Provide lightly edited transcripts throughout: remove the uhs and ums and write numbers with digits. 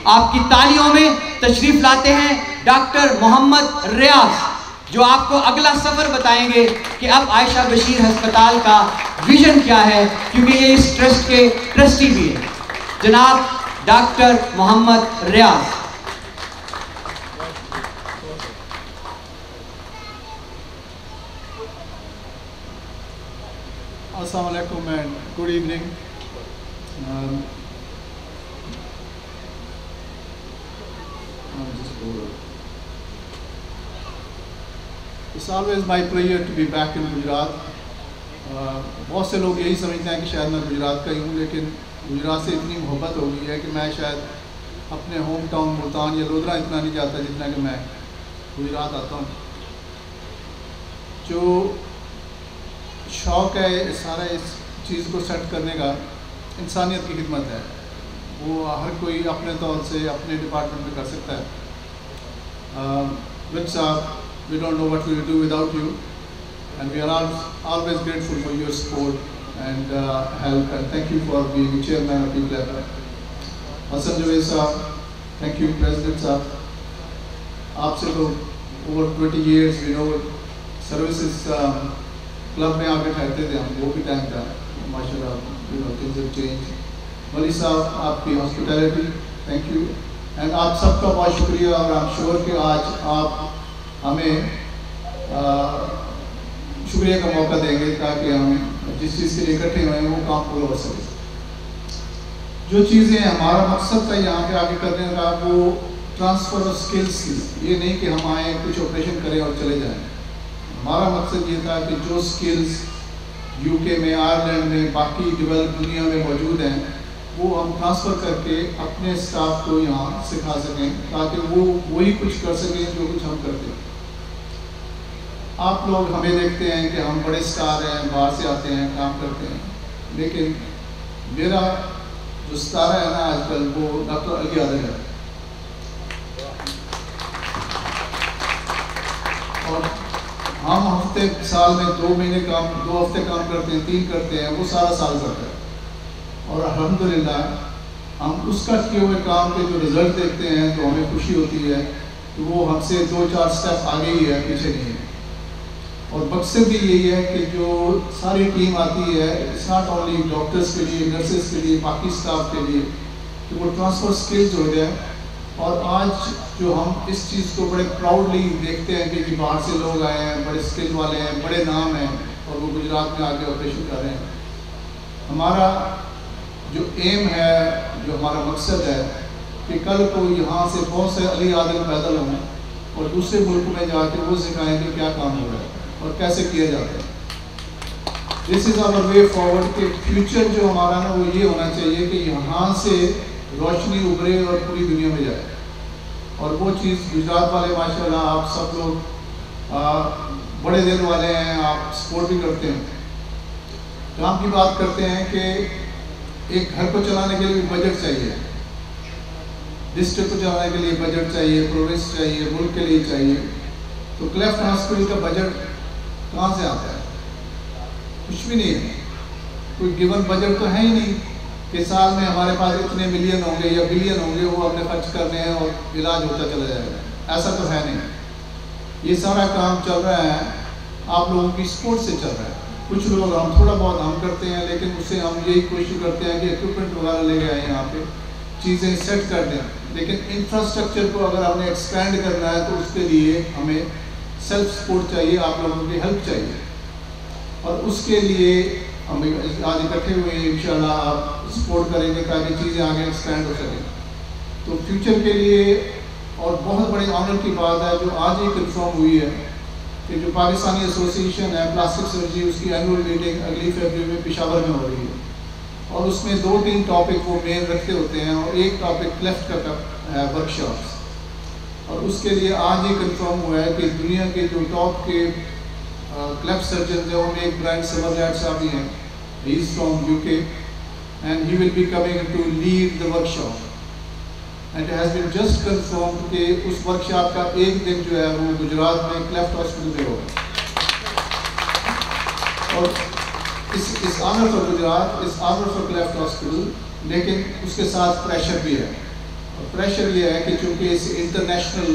آپ کی تالیوں میں تشریف لاتے ہیں ڈاکٹر محمد ریاض، جو آپ کو اگلا سفر بتائیں گے کہ اب عائشہ بشیر ہسپتال کا ویژن کیا ہے، کیونکہ یہ اس ٹرسٹ کے ٹرسٹی بھی ہیں۔ جناب ڈاکٹر محمد ریاض۔ السلام علیکم and good evening. It's always my pleasure to be back in Gujarat. بہت سے لوگ یہی سمجھتے ہیں کہ شاید میں گجرات کا ہی ہوں، لیکن گجرات سے اتنی محبت ہو گئی ہے کہ میں شاید اپنے ہوم ٹاؤن ملتان یا لودھرا اتنا نہیں جاتا جتنا کہ میں گجرات آتا ہوں۔ جو شوق ہے سارا اس چیز کو سیٹ کرنے کا، انسانیت کی خدمت ہے، وہ ہر کوئی اپنے طور سے اپنے ڈپارٹمنٹ میں کر سکتا ہے۔ وچ صاحب، we don't know what we will do without you, and we are always grateful for your support and help, and thank you for being chairman of PPLF. Hassan Javed sahab, thank you President sahab. آپ سے تو over 20 years we know services club میں آ کے ٹھہرتے تھے ہم، وہ بھی time تھا ماشاءاللہ، things have changed. ولی صاحب، آپ کی hospitality, thank you, and آپ سب کا بہت شکریہ، اور I'm sure کہ آج آپ ہمیں شکریہ کا موقع دیں گے تاکہ ہم جس چیز کے لیے اکٹھے ہوئے ہیں وہ کام پورا ہو سکے۔ جو چیزیں ہمارا مقصد تھا یہاں پہ آگے کرنے کا، وہ ٹرانسفر آف سکلز کی، یہ نہیں کہ ہم آئیں کچھ آپریشن کریں اور چلے جائیں۔ ہمارا مقصد یہ تھا کہ جو سکلز یو کے میں، آئرلینڈ میں، باقی ڈیولپ دنیا میں موجود ہیں، وہ ہم ٹرانسفر کر کے اپنے اسٹاف کو یہاں سکھا سکیں تاکہ وہ وہی کچھ کر سکیں جو کچھ ہم کرتے ہیں۔ آپ لوگ ہمیں دیکھتے ہیں کہ ہم بڑے سٹار ہیں، باہر سے آتے ہیں، کام کرتے ہیں، لیکن میرا جو ستارہ ہے نا آج کل، وہ ڈاکٹر علی عادل ہے، اور ہم ہفتے سال میں 2 مہینے کام، 2 ہفتے کام کرتے ہیں، 3 کرتے ہیں، وہ سارا سال کرتا ہے، اور الحمدللہ ہم اس کا کیے ہوئے کام کے جو رزلٹ دیکھتے ہیں تو ہمیں خوشی ہوتی ہے کہ وہ ہم سے 2-4 سٹیپ آگے ہی ہے، پیچھے نہیں ہے۔ اور مقصد بھی یہی ہے کہ جو ساری ٹیم آتی ہے، اٹس ناٹ اونلی ڈاکٹرس کے لیے، نرسز کے لیے، باقی اسٹاف کے لیے، کہ وہ ٹرانسفر سکلز ہو جائے۔ اور آج جو ہم اس چیز کو بڑے پراؤڈلی دیکھتے ہیں کہ باہر سے لوگ آئے ہیں، بڑے اسکل والے ہیں، بڑے نام ہیں، اور وہ گجرات میں آ کے آپریشن کر رہے ہیں۔ ہمارا جو ایم ہے، جو ہمارا مقصد ہے کہ کل کو یہاں سے بہت سے علی عادل پیدل ہوں اور دوسرے ملک میں جا کے وہ سکھائیں کہ کیا کام ہو رہا ہے اور کیسے کیا جاتا ہے۔ دس از آور وے فارورڈ، کہ فیوچر جو ہمارا نا وہ یہ ہونا چاہیے کہ یہاں سے روشنی ابھرے اور پوری دنیا میں جائے، اور وہ چیز گجرات والے ماشاءاللہ آپ سب لوگ بڑے دل والے ہیں، آپ سپورٹ بھی کرتے ہیں۔ کام کی بات کرتے ہیں کہ ایک گھر کو چلانے کے لیے بجٹ چاہیے، ڈسٹرکٹ کو چلانے کے لیے بجٹ چاہیے، پروونس چاہیے، ملک کے لیے چاہیے۔ تو کلیفٹ ہاسپٹل کا بجٹ کہاں سے آتا ہے؟ کچھ بھی نہیں ہے، کوئی گیون بجٹ تو ہے ہی نہیں کہ سال میں ہمارے پاس اتنے ملین ہوں گے یا بلین ہوں گے، وہ ہم نے خرچ کرنے ہیں اور علاج ہوتا چلا جائے گا، ایسا تو ہے نہیں۔ یہ سارا کام چل رہا ہے آپ لوگوں کی سپورٹ سے چل رہا ہے۔ کچھ لوگ ہم تھوڑا بہت ہم کرتے ہیں، لیکن اس سے ہم یہی کوشش کرتے ہیں کہ ایکوپمنٹ وغیرہ لے کے آئیں، یہاں پہ چیزیں سیٹ کر دیں، لیکن انفراسٹرکچر کو اگر ہم نے ایکسپینڈ کرنا ہے تو اس کے لیے ہمیں سیلف سپورٹ چاہیے، آپ لوگوں کی ہیلپ چاہیے، اور اس کے لیے ہم آج اکٹھے ہوئے ہیں۔ انشاءاللہ آپ سپورٹ کریں گے تاکہ چیزیں آگے ایکسپینڈ ہو سکیں۔ تو فیوچر کے لیے اور بہت بڑے آنر کی بات ہے جو آج ہی کنفرم ہوئی ہے کہ جو پاکستانی ایسوسی ایشن ہے پلاسٹک سرجری، اس کی اینول میٹنگ اگلی فیبروری میں پشاور میں ہو رہی ہے، اور اس میں 2-3 ٹاپک وہ مین رکھتے ہوتے ہیں، اور ایک ٹاپک کلیفٹ کا ہے، ورک شاپس، اور اس کے لیے آج ہی کنفرم ہوا ہے کہ دنیا کے جو ٹاپ کے کلیفٹ سرجن ہیں، ان میں ایک برائن سمرلیڈ صاحب بھی ہیں، he is from UK and he will be coming to lead the workshop, and it has been just confirmed کہ اس ورکشاپ کا ایک دن جو ہے وہ گجرات میں کلیفٹ ہاسپٹل میں ہوگا، اور اس آنر فار گجرات، اس آنر فار کلیفٹ ہاسپٹل، لیکن اس کے ساتھ پریشر بھی ہے، پریشر یہ ہے کہ چونکہ اس انٹرنیشنل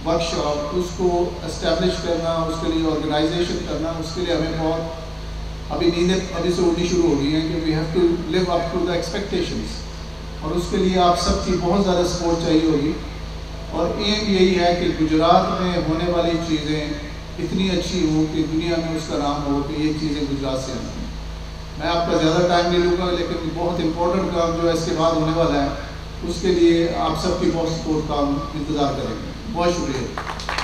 ورکشاپ اس کو اسٹیبلش کرنا، اس کے لیے آرگنائزیشن کرنا، اس کے لیے ہمیں بہت ابھی نیندیں ابھی سے اڑنی شروع ہو گئی ہیں کہ we have to live up to the expectations, اور اس کے لیے آپ سب کی بہت زیادہ سپورٹ چاہیے ہوگی. اور ایم یہی ہے کہ گجرات میں ہونے والی چیزیں اتنی اچھی ہوں کہ دنیا میں اس کا نام ہو کہ یہ چیزیں گجرات سے آتی ہیں. میں آپ کا زیادہ ٹائم نہیں لوں گا، لیکن بہت امپورٹنٹ کام جو ہے اس کے بعد ہونے والا ہے، اس کے لیے آپ سب کی بہت سپورٹ کا ہم انتظار کریں گے. بہت شکریہ.